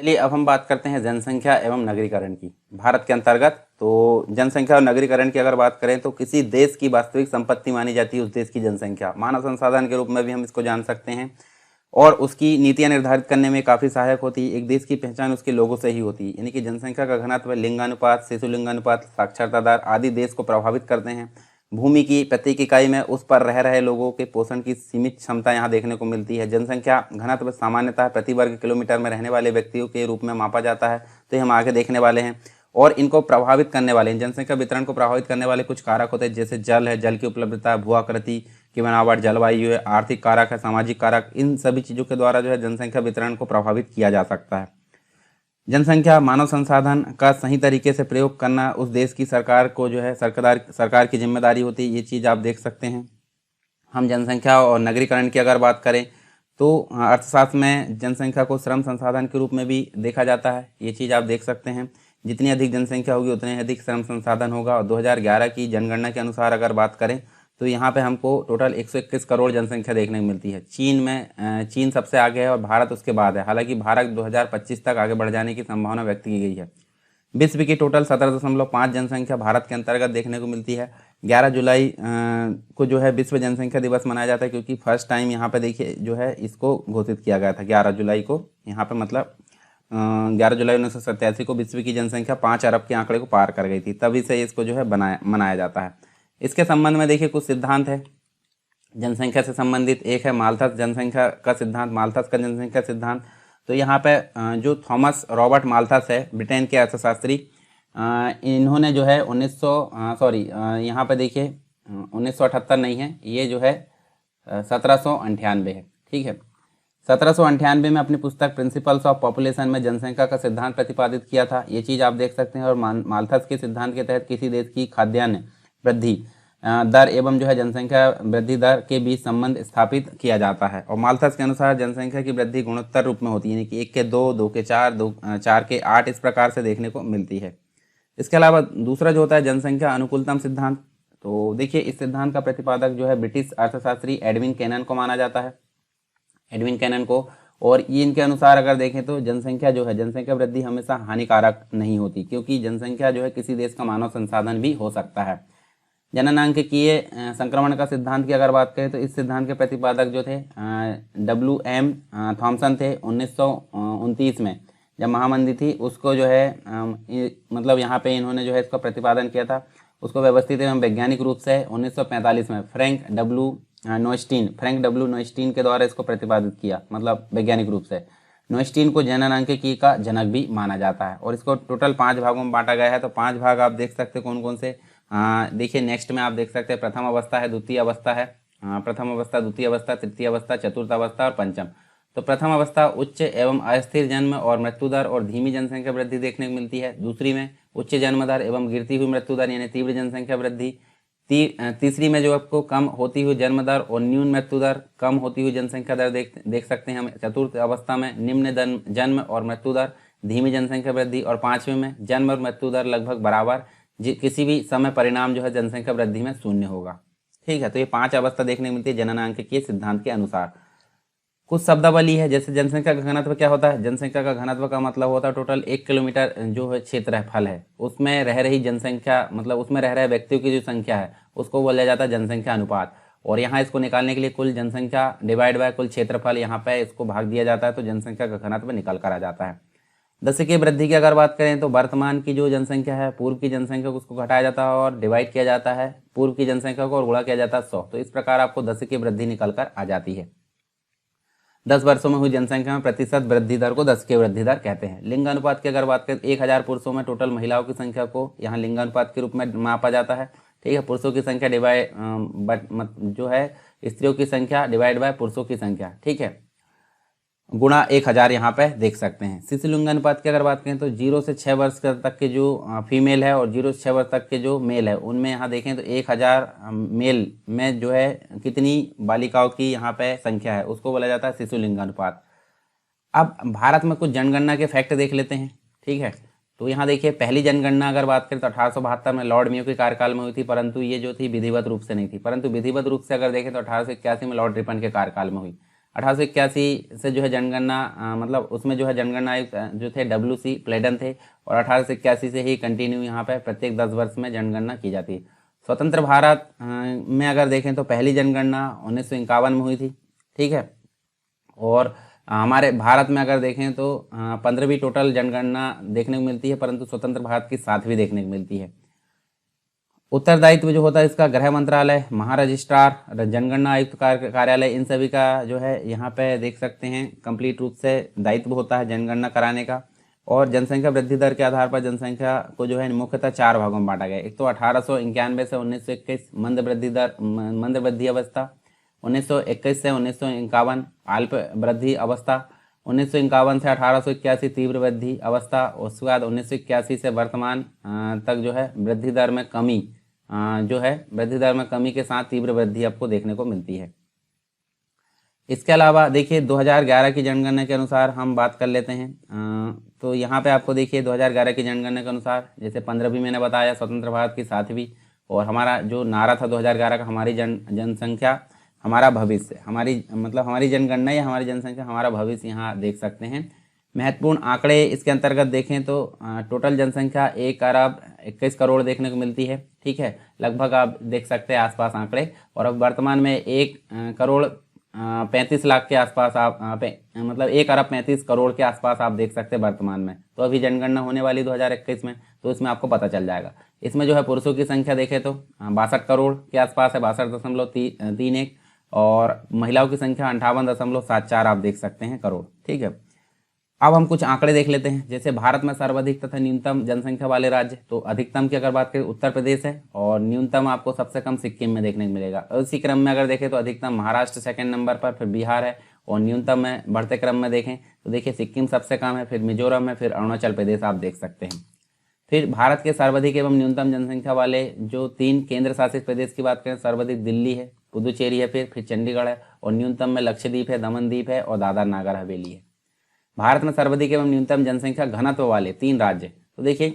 चलिए अब हम बात करते हैं जनसंख्या एवं नगरीकरण की भारत के अंतर्गत। तो जनसंख्या और नगरीकरण की अगर बात करें तो किसी देश की वास्तविक संपत्ति मानी जाती है उस देश की जनसंख्या। मानव संसाधन के रूप में भी हम इसको जान सकते हैं और उसकी नीतियां निर्धारित करने में काफ़ी सहायक होती है। एक देश की पहचान उसके लोगों से ही होती है, यानी कि जनसंख्या का घनत्व, लिंगानुपात, शिशु लिंगानुपात, साक्षरता दर आदि देश को प्रभावित करते हैं। भूमि की प्रत्येक इकाई में उस पर रह रहे लोगों के पोषण की सीमित क्षमता यहाँ देखने को मिलती है। जनसंख्या घनत्व सामान्यतः प्रति वर्ग किलोमीटर में रहने वाले व्यक्तियों के रूप में मापा जाता है। तो ये हम आगे देखने वाले हैं। और इनको प्रभावित करने वाले, जनसंख्या वितरण को प्रभावित करने वाले कुछ कारक होते हैं, जैसे जल है, जल की उपलब्धता, भू आकृति की बनावट, जलवायु है, आर्थिक कारक है, सामाजिक कारक। इन सभी चीज़ों के द्वारा जो है जनसंख्या वितरण को प्रभावित किया जा सकता है। जनसंख्या मानव संसाधन का सही तरीके से प्रयोग करना उस देश की सरकार को जो है सरकार की जिम्मेदारी होती है। ये चीज़ आप देख सकते हैं। हम जनसंख्या और नगरीकरण की अगर बात करें तो अर्थशास्त्र में जनसंख्या को श्रम संसाधन के रूप में भी देखा जाता है। ये चीज़ आप देख सकते हैं। जितनी अधिक जनसंख्या होगी उतने अधिक श्रम संसाधन होगा। और 2011 की जनगणना के अनुसार अगर बात करें तो यहाँ पे हमको टोटल 121 करोड़ जनसंख्या देखने को मिलती है। चीन सबसे आगे है और भारत उसके बाद है। हालांकि भारत 2025 तक आगे बढ़ जाने की संभावना व्यक्त की गई है। विश्व की टोटल 17.5 जनसंख्या भारत के अंतर्गत देखने को मिलती है। 11 जुलाई को जो है विश्व जनसंख्या दिवस मनाया जाता है, क्योंकि फर्स्ट टाइम यहाँ पे देखिए जो है इसको घोषित किया गया था 11 जुलाई को। यहाँ पे मतलब 11 जुलाई 1987 को विश्व की जनसंख्या 5 अरब के आंकड़े को पार कर गई थी, तभी से इसको जो है मनाया जाता है। इसके संबंध में देखिए कुछ सिद्धांत है जनसंख्या से संबंधित। एक है माल्थस जनसंख्या का सिद्धांत, माल्थस का जनसंख्या सिद्धांत। तो यहाँ पे जो थॉमस रॉबर्ट माल्थस है, ब्रिटेन के अर्थशास्त्री, इन्होंने जो है यहाँ पे देखिए 1978 नहीं है, ये जो है 1798 है। ठीक है, 1798 में अपनी पुस्तक प्रिंसिपल्स ऑफ पॉपुलेशन में जनसंख्या का सिद्धांत प्रतिपादित किया था। ये चीज़ आप देख सकते हैं। और माल्थस के सिद्धांत के तहत किसी देश की खाद्यान्न वृद्धि दर एवं जो है जनसंख्या वृद्धि दर के बीच संबंध स्थापित किया जाता है। और माल्थस के अनुसार जनसंख्या की वृद्धि गुणोत्तर रूप में होती है, यानी कि 1 के 2, 2 के 4, 4 के 8 इस प्रकार से देखने को मिलती है। इसके अलावा दूसरा जो होता है जनसंख्या अनुकूलतम सिद्धांत। तो देखिए इस सिद्धांत का प्रतिपादक जो है ब्रिटिश अर्थशास्त्री एडविन कैनन को माना जाता है, एडविन कैनन को। और ये इनके अनुसार अगर देखें तो जनसंख्या जो है, जनसंख्या वृद्धि हमेशा हानिकारक नहीं होती, क्योंकि जनसंख्या जो है किसी देश का मानव संसाधन भी हो सकता है। जननांगकीय संक्रमण का सिद्धांत की अगर बात करें तो इस सिद्धांत के प्रतिपादक जो थे WM थॉमसन थे। 1929 में जब महामंदी थी उसको जो है मतलब यहाँ पे इन्होंने जो है इसका प्रतिपादन किया था, उसको व्यवस्थित एवं वैज्ञानिक रूप से 1945 में फ्रैंक डब्ल्यू नोइस्टीन के द्वारा इसको प्रतिपादित किया, मतलब वैज्ञानिक रूप से। नोइस्टीन को जननांगीकी का जनक भी माना जाता है। और इसको टोटल 5 भागों में बांटा गया है। तो 5 भाग आप देख सकते हैं कौन कौन से। देखिए नेक्स्ट में आप देख सकते हैं प्रथम अवस्था है, द्वितीय अवस्था है, प्रथम अवस्था, द्वितीय अवस्था, तृतीय अवस्था, चतुर्थ अवस्था और पंचम। तो प्रथम अवस्था उच्च एवं अस्थिर जन्म और मृत्यु दर और धीमी जनसंख्या वृद्धि देखने को मिलती है। दूसरी में उच्च जन्म दर एवं गिरती हुई मृत्यु दर यानी तीव्र जनसंख्या वृद्धि। तीसरी में जो आपको कम होती हुई जन्म दर और न्यून मृत्यु दर, कम होती हुई जनसंख्या दर देख सकते हैं हम। चतुर्थ अवस्था में निम्न जन्म और मृत्यु दर, धीमी जनसंख्या वृद्धि। और पांचवें में जन्म और मृत्यु दर लगभग बराबर, किसी भी समय परिणाम जो है जनसंख्या वृद्धि में शून्य होगा। ठीक है, तो ये 5 अवस्था देखने को मिलती है जननांगीय सिद्धांत के अनुसार। कुछ शब्दावली है, जैसे जनसंख्या का घनत्व क्या होता है। जनसंख्या का घनत्व का मतलब होता है टोटल 1 किलोमीटर जो है क्षेत्र है, फल है, उसमें रह रही जनसंख्या, मतलब उसमें रह रहे व्यक्तियों की जो संख्या है उसको बोला जाता है जनसंख्या अनुपात। और यहाँ इसको निकालने के लिए कुल जनसंख्या डिवाइड बाय कुल क्षेत्रफल, यहाँ पे इसको भाग दिया जाता है, तो जनसंख्या का घनत्व निकल कर आ जाता है। दशकीय वृद्धि की अगर बात करें तो वर्तमान की जो जनसंख्या है पूर्व की जनसंख्या को उसको घटाया जाता है और डिवाइड किया जाता है पूर्व की जनसंख्या को और गुणा किया जाता है 100। तो इस प्रकार आपको दशकीय वृद्धि निकल कर आ जाती है। 10 वर्षों में हुई जनसंख्या में प्रतिशत वृद्धि दर को दशकीय वृद्धि दर कहते हैं। लिंगानुपात की अगर बात करें 1000 पुरुषों में टोटल महिलाओं की संख्या को यहाँ लिंगानुपात के रूप में मापा जाता है। ठीक है, पुरुषों की संख्या जो है स्त्रियों की संख्या डिवाइड बाय पुरुषों की संख्या, ठीक है, गुणा 1000 यहाँ पे देख सकते हैं। शिशु लिंगानुपात की अगर बात करें तो 0 से 6 वर्ष तक के जो फीमेल है और 0 से 6 वर्ष तक के जो मेल है उनमें यहाँ देखें तो 1000 मेल में जो है कितनी बालिकाओं की यहाँ पे संख्या है उसको बोला जाता है शिशु लिंगानुपात। अब भारत में कुछ जनगणना के फैक्ट देख लेते हैं। ठीक है, तो यहाँ देखिए पहली जनगणना अगर बात करें तो 1872 में लॉर्ड मेयो के कार्यकाल में हुई थी, परंतु ये जो थी विधिवत रूप से नहीं थी। परंतु विधिवत रूप से अगर देखें तो 1881 में लॉर्ड रिपन के कार्यकाल में हुई। 1881 से जो है जनगणना मतलब उसमें जो है जनगणना आयुक्त जो थे WC प्लेडन थे, और 1881 से ही कंटिन्यू यहाँ पे प्रत्येक 10 वर्ष में जनगणना की जाती है। स्वतंत्र भारत में अगर देखें तो पहली जनगणना 1951 में हुई थी, ठीक है। और हमारे भारत में अगर देखें तो 15वीं टोटल जनगणना देखने को मिलती है, परंतु स्वतंत्र भारत की 7वीं देखने को मिलती है। उत्तरदायित्व जो होता है इसका गृह मंत्रालय, महारजिस्ट्रार, जनगणना आयुक्त कार्यालय, इन सभी का जो है यहाँ पे देख सकते हैं कंप्लीट रूप से दायित्व होता है जनगणना कराने का। और जनसंख्या वृद्धि दर के आधार पर जनसंख्या को जो है मुख्यतः 4 भागों में बांटा गया। एक तो 1891 से 1921 मंद वृद्धि अवस्था, 1921 से 1951 अल्प वृद्धि अवस्था, 1951 से 1881 तीव्र वृद्धि अवस्था, उसके बाद 1981 से वर्तमान तक जो है वृद्धि दर में कमी जो है वृद्धि दर में कमी के साथ तीव्र वृद्धि आपको देखने को मिलती है। इसके अलावा देखिए 2011 की जनगणना के अनुसार हम बात कर लेते हैं। तो यहाँ पे आपको देखिए 2011 की जनगणना के अनुसार जैसे 15वीं मैंने बताया स्वतंत्र भारत की 7वीं, और हमारा जो नारा था 2011 का, हमारी जनसंख्या हमारा भविष्य, हमारी जनगणना या हमारी जनसंख्या हमारा भविष्य, यहाँ देख सकते हैं। महत्वपूर्ण आंकड़े इसके अंतर्गत देखें तो टोटल जनसंख्या 1 अरब 21 करोड़ देखने को मिलती है, ठीक है। लगभग आप देख सकते हैं आसपास आंकड़े। और अब वर्तमान में 1 करोड़ 35 लाख के आसपास आप 1 अरब 35 करोड़ के आसपास आप देख सकते हैं वर्तमान में। तो अभी जनगणना होने वाली 2021 में, तो इसमें आपको पता चल जाएगा। इसमें जो है पुरुषों की संख्या देखें तो 62 करोड़ के आसपास है, 62.31, और महिलाओं की संख्या 58.74 आप देख सकते हैं करोड़, ठीक है। अब हम कुछ आंकड़े देख लेते हैं। जैसे भारत में सर्वाधिक तथा न्यूनतम जनसंख्या वाले राज्य, तो अधिकतम की अगर बात करें उत्तर प्रदेश है, और न्यूनतम आपको सबसे कम सिक्किम में देखने को मिलेगा। और इसी क्रम में अगर देखें तो अधिकतम महाराष्ट्र सेकंड नंबर पर, फिर बिहार है, और न्यूनतम में बढ़ते क्रम में देखें तो देखिए सिक्किम सबसे कम है, फिर मिजोरम है, फिर अरुणाचल प्रदेश आप देख सकते हैं। फिर भारत के सर्वाधिक एवं न्यूनतम जनसंख्या वाले जो 3 केंद्र शासित प्रदेश की बात करें, सर्वाधिक दिल्ली है, पुदुचेरी है, फिर चंडीगढ़ है, और न्यूनतम में लक्षद्वीप है, दमन दीप है, और दादर नागर हवेली है। भारत में सर्वाधिक एवं न्यूनतम जनसंख्या घनत्व वाले 3 राज्य, तो देखिए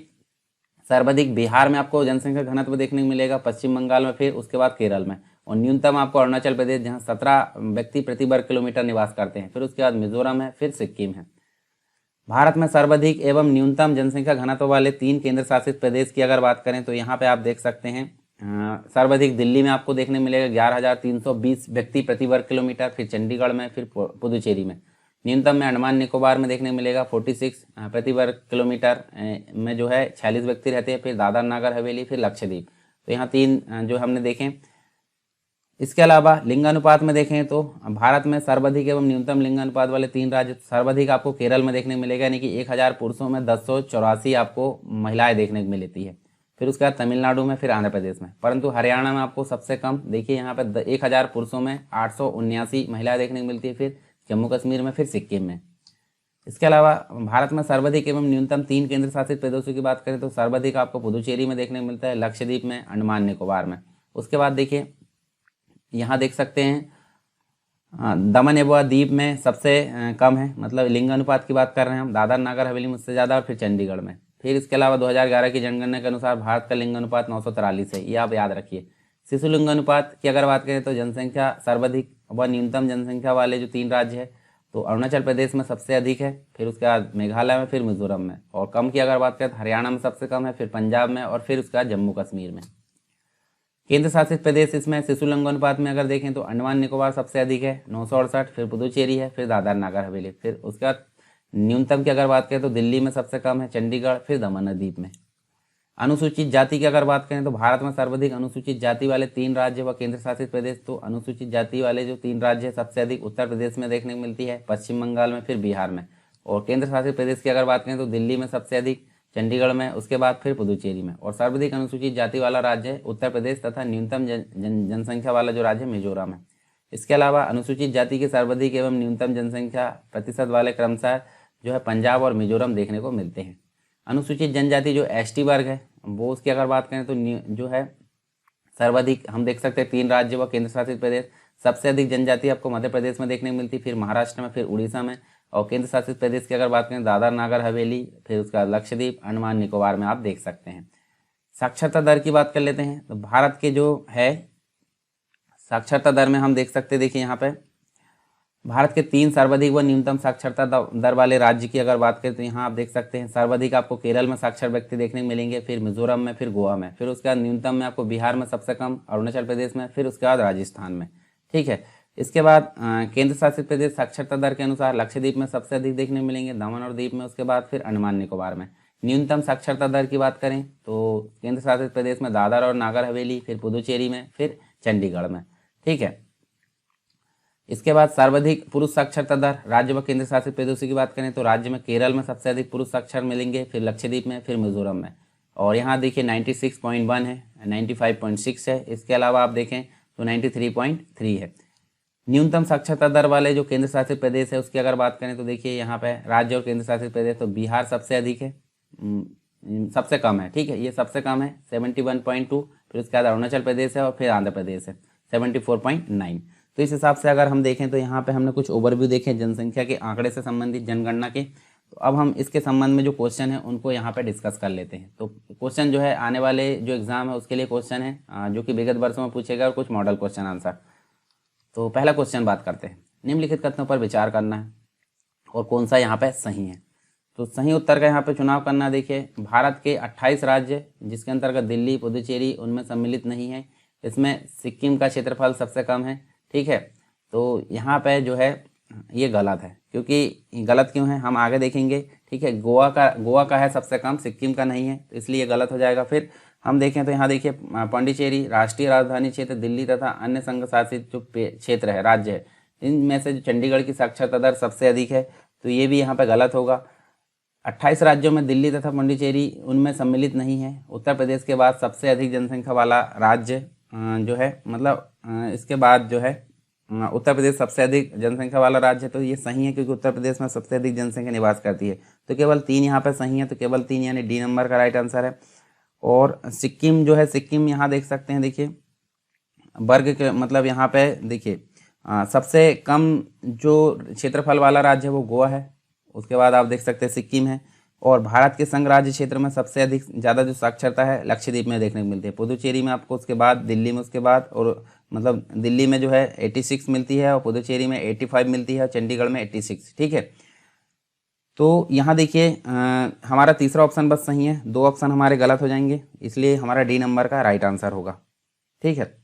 सर्वाधिक बिहार में आपको जनसंख्या घनत्व देखने को मिलेगा, पश्चिम बंगाल में, फिर उसके बाद केरल में, और न्यूनतम आपको अरुणाचल प्रदेश जहां 17 व्यक्ति प्रति वर्ग किलोमीटर निवास करते हैं, फिर उसके बाद मिजोरम है, फिर सिक्किम है। भारत में सर्वाधिक एवं न्यूनतम जनसंख्या घनत्व वाले 3 केंद्र शासित प्रदेश की अगर बात करें तो यहाँ पे आप देख सकते हैं सर्वाधिक दिल्ली में आपको देखने मिलेगा 11,320 व्यक्ति प्रति वर्ग किलोमीटर, फिर चंडीगढ़ में, फिर पुदुचेरी में। न्यूनतम में अंडमान निकोबार में देखने मिलेगा 46 प्रति वर्ग किलोमीटर में जो है 46 व्यक्ति रहते हैं, फिर दादर नागर हवेली, फिर लक्षद्वीप। तो यहाँ 3 जो हमने देखें। इसके अलावा लिंगानुपात में देखें तो भारत में सर्वाधिक एवं न्यूनतम लिंगानुपात वाले 3 राज्य, सर्वाधिक आपको केरल में देखने को मिलेगा, यानी कि 1000 पुरुषों में 1084 आपको महिलाएं देखने को मिलती है। फिर उसके बाद तमिलनाडु में, फिर आंध्र प्रदेश में, परंतु हरियाणा में आपको सबसे कम देखिए यहाँ पे 1000 पुरुषों में 879 महिलाएं देखने को मिलती है, फिर जम्मू कश्मीर में, फिर सिक्किम में। इसके अलावा भारत में सर्वाधिक एवं न्यूनतम 3 केंद्र शासित प्रदेशों की बात करें तो सर्वाधिक आपको पुदुचेरी में देखने को मिलता है, लक्षद्वीप में, अंडमान निकोबार में। उसके बाद देखिए यहाँ देख सकते हैं दमन एवं दीप में सबसे कम है, मतलब लिंगानुपात की बात कर रहे हैं हम, दादर नागर हवेली मुझसे ज़्यादा, और फिर चंडीगढ़ में। फिर इसके अलावा 2011 की जनगणना के अनुसार भारत का लिंगानुपात 943 है, ये आप याद रखिए। शिशु लिंगानुपात की अगर बात करें तो जनसंख्या सर्वाधिक व न्यूनतम जनसंख्या वाले जो 3 राज्य है, तो अरुणाचल प्रदेश में सबसे अधिक है, फिर उसके बाद मेघालय में, फिर मिजोरम में, और कम की अगर बात करें तो हरियाणा में सबसे कम है, फिर पंजाब में, और फिर उसके बाद जम्मू कश्मीर में। केंद्र शासित प्रदेश इसमें शिशु लिंगानुपात में अगर देखें तो अंडमान निकोबार सबसे अधिक है 968, फिर पुदुचेरी है, फिर दादर नागर हवेली। फिर उसके बाद न्यूनतम की अगर बात करें तो दिल्ली में सबसे कम है, चंडीगढ़, फिर दमन और दीप में। अनुसूचित जाति की अगर बात करें तो भारत में सर्वाधिक अनुसूचित जाति वाले 3 राज्य व केंद्र शासित प्रदेश, तो अनुसूचित जाति वाले जो 3 राज्य है सबसे अधिक उत्तर प्रदेश में देखने को मिलती है, पश्चिम बंगाल में, फिर बिहार में। और केंद्र शासित प्रदेश की अगर बात करें तो दिल्ली में सबसे अधिक, चंडीगढ़ में, उसके बाद फिर पुदुचेरी में। और सर्वाधिक अनुसूचित जाति वाला राज्य है उत्तर प्रदेश, तथा न्यूनतम जनसंख्या वाला जो राज्य है मिजोरम है। इसके अलावा अनुसूचित जाति के सर्वाधिक एवं न्यूनतम जनसंख्या प्रतिशत वाले क्रमशः जो है पंजाब और मिजोरम देखने को मिलते हैं। अनुसूचित जनजाति जो ST वर्ग है वो, उसकी अगर बात करें तो जो है सर्वाधिक हम देख सकते हैं 3 राज्य व केंद्र शासित प्रदेश। सबसे अधिक जनजाति आपको मध्य प्रदेश में देखने को मिलती, फिर महाराष्ट्र में, फिर उड़ीसा में, और केंद्र शासित प्रदेश की अगर बात करें दादर नागर हवेली, फिर उसका लक्षद्वीप, अंडमान निकोबार में आप देख सकते हैं। साक्षरता दर की बात कर लेते हैं तो भारत के जो है साक्षरता दर में हम देख सकते हैं, देखिए यहाँ पे भारत के 3 सर्वाधिक व न्यूनतम साक्षरता दर वाले राज्य की अगर बात करें तो यहाँ आप देख सकते हैं सर्वाधिक आपको केरल में साक्षर व्यक्ति देखने को मिलेंगे, फिर मिजोरम में, फिर गोवा में, फिर उसके बाद न्यूनतम में आपको बिहार में सबसे कम, अरुणाचल प्रदेश में, फिर उसके बाद राजस्थान में। ठीक है, इसके बाद केंद्र शासित प्रदेश साक्षरता दर के अनुसार लक्षद्वीप में सबसे अधिक देखने को मिलेंगे, दमन और दीव में, उसके बाद फिर अंडमान निकोबार में। न्यूनतम साक्षरता दर की बात करें तो केंद्र शासित प्रदेश में दादर और नागर हवेली, फिर पुदुचेरी में, फिर चंडीगढ़ में। ठीक है, इसके बाद सर्वाधिक पुरुष साक्षरता दर राज्य व केंद्र शासित प्रदेशों की बात करें तो राज्य में केरल में सबसे अधिक पुरुष साक्षर मिलेंगे, फिर लक्षद्वीप में, फिर मिजोरम में। और यहाँ देखिए 96.1 है, 95.6 है। इसके अलावा आप देखें तो 93.3 है। न्यूनतम साक्षरता दर वाले जो केंद्र शासित प्रदेश है उसकी अगर बात करें तो देखिए यहाँ पे राज्य और केंद्र शासित प्रदेश तो बिहार सबसे अधिक है, सबसे कम है। ठीक है, ये सबसे कम है 71.2, फिर उसके बाद अरुणाचल प्रदेश है और फिर आंध्र प्रदेश है 74.9। तो इस हिसाब से अगर हम देखें तो यहाँ पे हमने कुछ ओवरव्यू देखे जनसंख्या के आंकड़े से संबंधित, जनगणना के। तो अब हम इसके संबंध में जो क्वेश्चन है उनको यहाँ पे डिस्कस कर लेते हैं। तो क्वेश्चन जो है आने वाले जो एग्जाम है उसके लिए क्वेश्चन है जो कि विगत वर्षों में पूछेगा और कुछ मॉडल क्वेश्चन आंसर। तो पहला क्वेश्चन बात करते हैं, निम्नलिखित कथनों पर विचार करना है और कौन सा यहाँ पे सही है। तो सही उत्तर का यहाँ पे चुनाव करना। देखिए भारत के 28 राज्य जिसके अंतर्गत दिल्ली, पुदुचेरी उनमें सम्मिलित नहीं है। इसमें सिक्किम का क्षेत्रफल सबसे कम है। ठीक है, तो यहाँ पे जो है ये गलत है, क्योंकि गलत क्यों है हम आगे देखेंगे। ठीक है, गोवा का है सबसे कम, सिक्किम का नहीं है, तो इसलिए गलत हो जाएगा। फिर हम देखें तो यहाँ देखिए पांडिचेरी, राष्ट्रीय राजधानी क्षेत्र दिल्ली तथा अन्य संघ शासित जो क्षेत्र है, राज्य है, इनमें से जो चंडीगढ़ की साक्षरता दर सबसे अधिक है, तो ये भी यहाँ पे गलत होगा। 28 राज्यों में दिल्ली तथा पांडिचेरी उनमें सम्मिलित नहीं है। उत्तर प्रदेश के बाद सबसे अधिक जनसंख्या वाला राज्य जो है, मतलब इसके बाद जो है उत्तर प्रदेश सबसे अधिक जनसंख्या वाला राज्य है। तो ये सही है क्योंकि उत्तर प्रदेश में सबसे अधिक जनसंख्या निवास करती है। तो केवल 3 यहाँ पे सही है, तो केवल 3 यानी डी नंबर का राइट आंसर है। और सिक्किम जो है, सिक्किम यहाँ देख सकते हैं, देखिए वर्ग के मतलब यहाँ पे देखिए सबसे कम जो क्षेत्रफल वाला राज्य है वो गोवा है, उसके बाद आप देख सकते हैं सिक्किम है। और भारत के संघ राज्य क्षेत्र में सबसे अधिक ज़्यादा जो साक्षरता है लक्षद्वीप में देखने को मिलती है, पुदुचेरी में आपको, उसके बाद दिल्ली में, उसके बाद और मतलब दिल्ली में जो है 86 मिलती है और पुदुचेरी में 85 मिलती है और चंडीगढ़ में 86। ठीक है, तो यहाँ देखिए हमारा तीसरा ऑप्शन बस सही है, 2 ऑप्शन हमारे गलत हो जाएंगे, इसलिए हमारा डी नंबर का राइट आंसर होगा। ठीक है,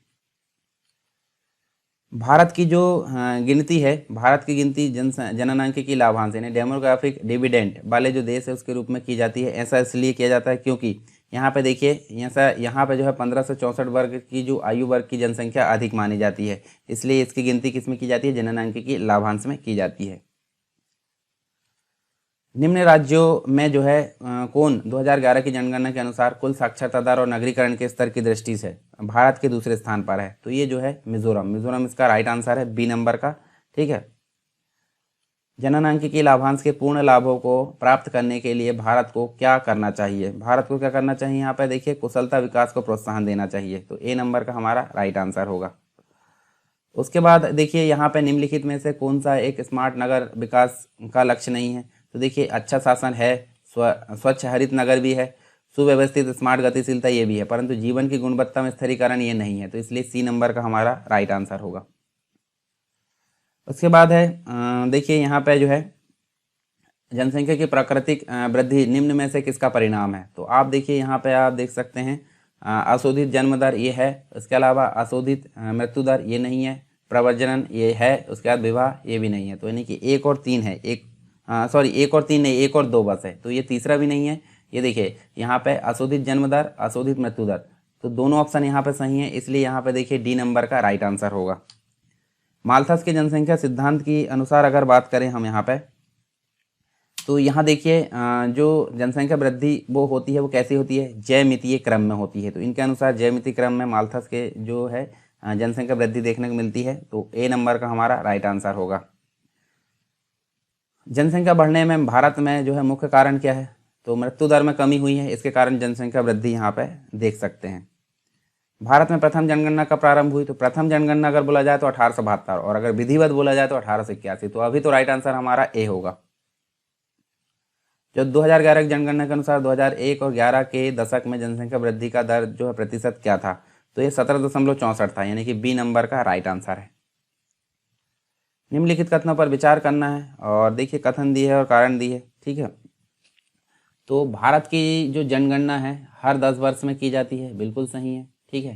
भारत की जो गिनती है, भारत की गिनती जननांकिकी लाभांश यानी डेमोग्राफिक डिविडेंड वाले जो देश है उसके रूप में की जाती है। ऐसा इसलिए किया जाता है क्योंकि यहाँ पे देखिए यहाँ पे जो है 15 से 64 वर्ग की जो आयु वर्ग की जनसंख्या अधिक मानी जाती है, इसलिए इसकी गिनती किस में की जाती है, जननांकिकी लाभांश में की जाती है। निम्न राज्यों में जो है कौन 2011 की जनगणना के अनुसार कुल साक्षरता दर और नगरीकरण के स्तर की दृष्टि से भारत के दूसरे स्थान पर है। तो ये जो है मिजोरम इसका राइट आंसर है, बी नंबर का। ठीक है, जननांकिकी लाभांश के पूर्ण लाभों को प्राप्त करने के लिए भारत को क्या करना चाहिए, भारत को क्या करना चाहिए, यहाँ पे देखिए कुशलता विकास को प्रोत्साहन देना चाहिए। तो ए नंबर का हमारा राइट आंसर होगा। उसके बाद देखिए यहाँ पे निम्नलिखित में से कौन सा एक स्मार्ट नगर विकास का लक्ष्य नहीं है। तो देखिए अच्छा शासन है, स्वच्छ हरित नगर भी है, सुव्यवस्थित स्मार्ट गतिशीलता ये भी है, परंतु जीवन की गुणवत्ता में स्थिरीकरण ये नहीं है। तो इसलिए सी नंबर का हमारा राइट आंसर होगा। उसके बाद है देखिए यहाँ पे जो है जनसंख्या की प्राकृतिक वृद्धि निम्न में से किसका परिणाम है। तो आप देखिए यहाँ पे आप देख सकते हैं अशोधित जन्म दर ये है, इसके अलावा अशोधित मृत्यु दर ये नहीं है, प्रव्रजन ये है, उसके बाद विवाह ये भी नहीं है। तो यानी कि 1 और 3 है, 1 और 3 नहीं, 1 और 2 बस है। तो ये तीसरा भी नहीं है। ये देखिए यहाँ पे अशोधित जन्म दर, अशोधित मृत्यु दर, तो दोनों ऑप्शन यहाँ पे सही है, इसलिए यहाँ पे देखिए डी नंबर का राइट आंसर होगा। माल्थस के जनसंख्या सिद्धांत की अनुसार अगर बात करें हम यहाँ पे, तो यहाँ देखिए जो जनसंख्या वृद्धि वो होती है वो कैसी होती है, ज्यामितीय क्रम में होती है। तो इनके अनुसार ज्यामितीय क्रम में माल्थस के जो है जनसंख्या वृद्धि देखने को मिलती है। तो ए नंबर का हमारा राइट आंसर होगा। जनसंख्या बढ़ने में भारत में जो है मुख्य कारण क्या है, तो मृत्यु दर में कमी हुई है, इसके कारण जनसंख्या वृद्धि यहाँ पे देख सकते हैं। भारत में प्रथम जनगणना का प्रारंभ हुई, तो प्रथम जनगणना अगर बोला जाए तो 1872 और अगर विधिवत बोला जाए तो 1881। तो अभी तो राइट आंसर हमारा ए होगा। जो 2011 की जनगणना के अनुसार 2001 और 11 के दशक में जनसंख्या वृद्धि का दर जो है प्रतिशत क्या था, तो ये 17.64 था, यानी कि बी नंबर का राइट आंसर है। निम्नलिखित कथनों पर विचार करना है और देखिए कथन दिए है और कारण दिए है, ठीक है। तो भारत की जो जनगणना है हर 10 वर्ष में की जाती है, बिल्कुल सही है, ठीक है।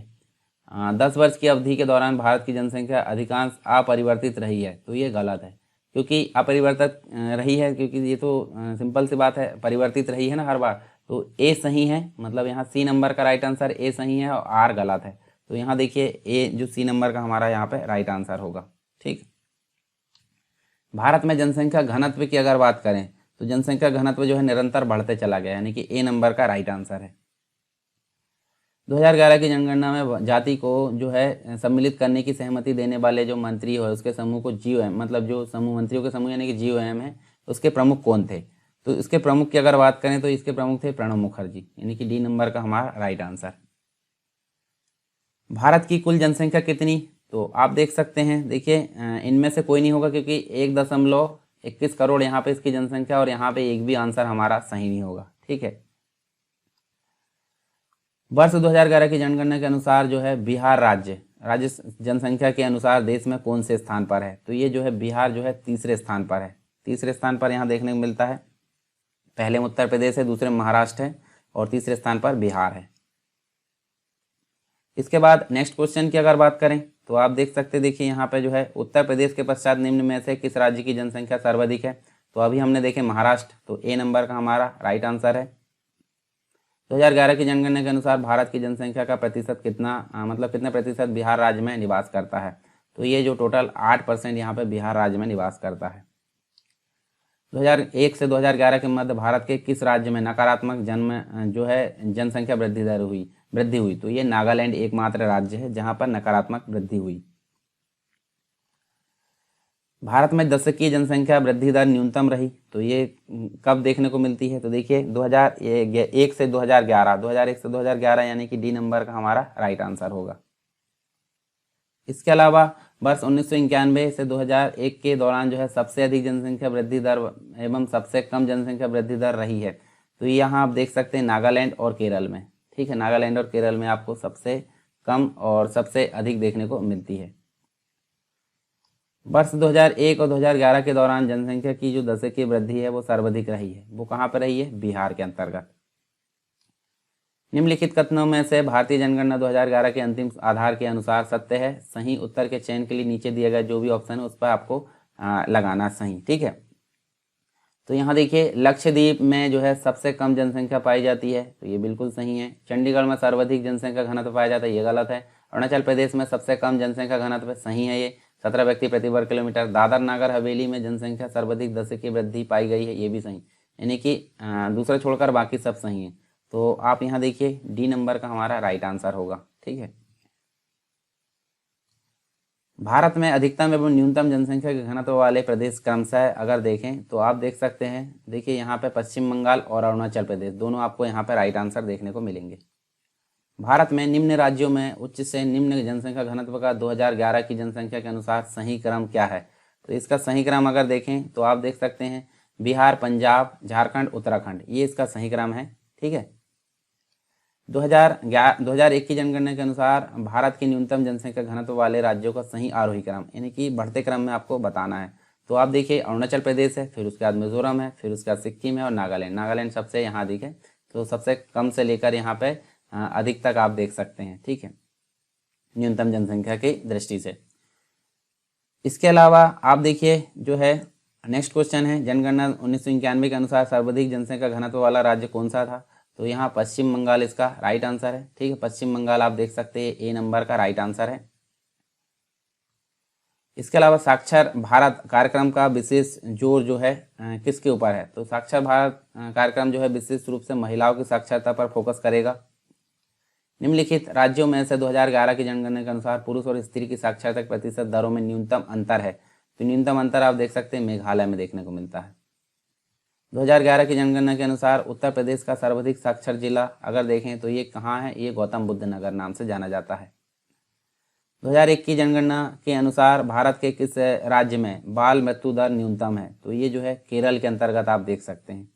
10 वर्ष की अवधि के दौरान भारत की जनसंख्या अधिकांश अपरिवर्तित रही है, तो ये गलत है, क्योंकि अपरिवर्तित रही है, क्योंकि ये तो सिंपल सी बात है, परिवर्तित रही है ना हर बार। तो ए सही है, मतलब यहाँ सी नंबर का राइट आंसर ए सही है और आर गलत है। तो यहाँ देखिए ए जो सी नंबर का हमारा यहाँ पे राइट आंसर होगा, ठीक। भारत में जनसंख्या घनत्व की अगर बात करें तो जनसंख्या घनत्व जो है निरंतर बढ़ते चला गया, यानी कि ए नंबर का राइट आंसर है। 2011 की जनगणना में जाति को जो है सम्मिलित करने की सहमति देने वाले जो मंत्री है उसके समूह को जीओएम, मतलब जो समूह मंत्रियों के समूह यानी कि जीओएम है, उसके प्रमुख कौन थे? तो इसके प्रमुख की अगर बात करें तो इसके प्रमुख थे प्रणब मुखर्जी, यानी कि डी नंबर का हमारा राइट आंसर। भारत की कुल जनसंख्या कितनी? तो आप देख सकते हैं, देखिए इनमें से कोई नहीं होगा, क्योंकि 1.21 करोड़ यहाँ पे इसकी जनसंख्या, और यहाँ पे एक भी आंसर हमारा सही नहीं होगा, ठीक है। वर्ष 2011 की जनगणना के अनुसार जो है बिहार राज्य जनसंख्या के अनुसार देश में कौन से स्थान पर है? तो ये जो है बिहार जो है तीसरे स्थान पर है। तीसरे स्थान पर यहाँ देखने को मिलता है, पहले में उत्तर प्रदेश है, दूसरे में महाराष्ट्र है और तीसरे स्थान पर बिहार है। इसके बाद नेक्स्ट क्वेश्चन की अगर बात करें तो आप देख सकते हैं, देखिए यहाँ पे जो है उत्तर प्रदेश के पश्चात निम्न में से किस राज्य की जनसंख्या सर्वाधिक है? तो अभी हमने देखे महाराष्ट्र, तो ए नंबर का हमारा राइट आंसर है। 2011 की जनगणना के अनुसार भारत की जनसंख्या का प्रतिशत कितना, मतलब कितने प्रतिशत बिहार राज्य में निवास करता है? तो ये जो टोटल 8% यहाँ पे बिहार राज्य में निवास करता है। 2001 से 2011 के मध्य भारत के किस राज्य में नकारात्मक जो है जनसंख्या वृद्धि हुई? तो ये नागालैंड एकमात्र राज्य है जहां पर नकारात्मक वृद्धि हुई। भारत में दशकीय जनसंख्या वृद्धि दर न्यूनतम रही, तो ये कब देखने को मिलती है? तो देखिए 2001 से 2011 यानी कि डी नंबर का हमारा राइट आंसर होगा। इसके अलावा वर्ष 1991 से 2001 के दौरान जो है सबसे अधिक जनसंख्या वृद्धि दर एवं सबसे कम जनसंख्या वृद्धि दर रही है, तो यहाँ आप देख सकते हैं नागालैंड और केरल में, ठीक है। नागालैंड और केरल में आपको सबसे कम और सबसे अधिक देखने को मिलती है। वर्ष 2001 और 2011 के दौरान जनसंख्या की जो दशकीय वृद्धि है वो सर्वाधिक रही है, वो कहाँ पर रही है? बिहार के अंतर्गत। निम्नलिखित कथनों में से भारतीय जनगणना 2011 के अंतिम आधार के अनुसार सत्य है? सही उत्तर के चयन के लिए नीचे दिया गया जो भी ऑप्शन है उस पर आपको लगाना सही, ठीक है। तो यहाँ देखिए लक्षद्वीप में जो है सबसे कम जनसंख्या पाई जाती है, तो ये बिल्कुल सही है। चंडीगढ़ में सर्वाधिक जनसंख्या घनत्व पाया जाता है, ये गलत है। अरुणाचल प्रदेश में सबसे कम जनसंख्या घनत्व सही है, ये 17 व्यक्ति प्रति वर्ग किलोमीटर। दादर नागर हवेली में जनसंख्या सर्वाधिक दशकीय वृद्धि पाई गई है, ये भी सही, यानी कि दूसरा छोड़कर बाकी सब सही है। तो आप यहाँ देखिए डी नंबर का हमारा राइट आंसर होगा, ठीक है। भारत में अधिकतम एवं न्यूनतम जनसंख्या के घनत्व वाले प्रदेश क्रमशः अगर देखें तो आप देख सकते हैं, देखिए यहाँ पे पश्चिम बंगाल और अरुणाचल प्रदेश दोनों आपको यहाँ पे राइट आंसर देखने को मिलेंगे। भारत में निम्न राज्यों में उच्च से निम्न जनसंख्या घनत्व का 2011 की जनसंख्या के अनुसार सही क्रम क्या है? तो इसका सही क्रम अगर देखें तो आप देख सकते हैं बिहार, पंजाब, झारखंड, उत्तराखंड, ये इसका सही क्रम है, ठीक है। 2001 की जनगणना के अनुसार भारत की न्यूनतम जनसंख्या घनत्व वाले राज्यों का सही आरोही क्रम, यानी कि बढ़ते क्रम में आपको बताना है। तो आप देखिए अरुणाचल प्रदेश है, फिर उसके बाद मिजोरम है, फिर उसके बाद सिक्किम है और नागालैंड सबसे यहाँ अधिक है। तो सबसे कम से लेकर यहाँ पे अधिक तक आप देख सकते हैं, ठीक है, न्यूनतम जनसंख्या की दृष्टि से। इसके अलावा आप देखिए जो है नेक्स्ट क्वेश्चन है, जनगणना 1991 के अनुसार सर्वाधिक जनसंख्या घनत्व वाला राज्य कौन सा था? तो यहाँ पश्चिम बंगाल इसका राइट आंसर है, ठीक है। पश्चिम बंगाल आप देख सकते हैं ए नंबर का राइट आंसर है। इसके अलावा साक्षर भारत कार्यक्रम का विशेष जोर जो है किसके ऊपर है? तो साक्षर भारत कार्यक्रम जो है विशेष रूप से महिलाओं की साक्षरता पर फोकस करेगा। निम्नलिखित राज्यों में से 2011 की जनगणना के अनुसार पुरुष और स्त्री की साक्षरता प्रतिशत दरों में न्यूनतम अंतर है, तो न्यूनतम अंतर आप देख सकते हैं मेघालय में देखने को मिलता है। 2011 की जनगणना के अनुसार उत्तर प्रदेश का सर्वाधिक साक्षर जिला अगर देखें तो ये कहाँ है? ये गौतम बुद्ध नगर नाम से जाना जाता है। 2001 की जनगणना के अनुसार भारत के किस राज्य में बाल मृत्यु दर न्यूनतम है? तो ये जो है केरल के अंतर्गत आप देख सकते हैं।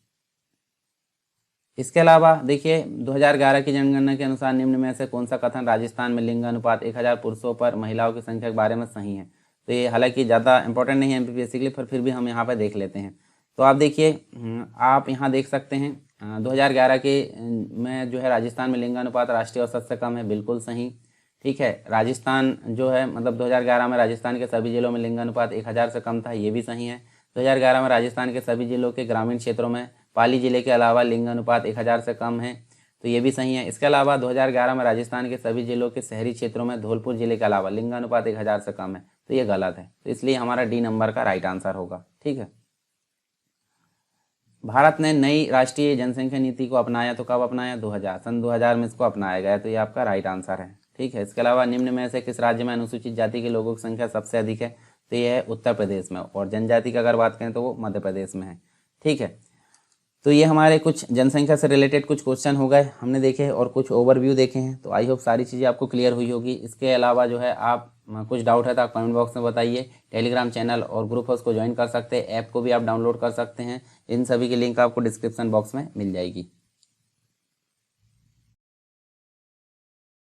इसके अलावा देखिए 2011 की जनगणना के अनुसार निम्न में से कौन सा कथन राजस्थान में लिंग अनुपात 1000 पुरुषों पर महिलाओं की संख्या के बारे में सही है? तो ये हालांकि ज़्यादा इंपॉर्टेंट नहीं है एमपीपीएससी के लिए, पर फिर भी हम यहाँ पर देख लेते हैं। तो आप देखिए, आप यहाँ देख सकते हैं 2011 के में जो है राजस्थान में लिंगानुपात राष्ट्रीय औसत से कम है, बिल्कुल सही। ठीक है, राजस्थान जो है मतलब 2011 में राजस्थान के सभी जिलों में लिंगानुपात 1000 से कम था, ये भी सही है। 2011 में राजस्थान के सभी जिलों के ग्रामीण क्षेत्रों में पाली जिले के अलावा लिंगानुपात 1000 से कम है, तो ये भी सही है। इसके अलावा 2011 में राजस्थान के सभी जिलों के शहरी क्षेत्रों में धौलपुर जिले के अलावा लिंगानुपात 1000 से कम है, तो ये गलत है। तो इसलिए हमारा डी नंबर का राइट आंसर होगा। ठीक है, भारत ने नई राष्ट्रीय जनसंख्या नीति को अपनाया तो कब अपनाया? 2000, सन 2000 में इसको अपनाया गया, तो ये आपका राइट आंसर है। ठीक है, इसके अलावा निम्न में से किस राज्य में अनुसूचित जाति के लोगों की संख्या सबसे अधिक है? तो ये है उत्तर प्रदेश में, और जनजाति की अगर बात करें तो वो मध्य प्रदेश में है। ठीक है, तो ये हमारे कुछ जनसंख्या से रिलेटेड कुछ क्वेश्चन हो गए हमने देखे और कुछ ओवरव्यू देखे हैं। तो आई होप सारी चीज़ें आपको क्लियर हुई होगी। इसके अलावा जो है आप कुछ डाउट है तो आप कमेंट बॉक्स में बताइए। टेलीग्राम चैनल और ग्रुप है उसको ज्वाइन कर सकते हैं, ऐप को भी आप डाउनलोड कर सकते हैं। इन सभी की लिंक आपको डिस्क्रिप्शन बॉक्स में मिल जाएगी।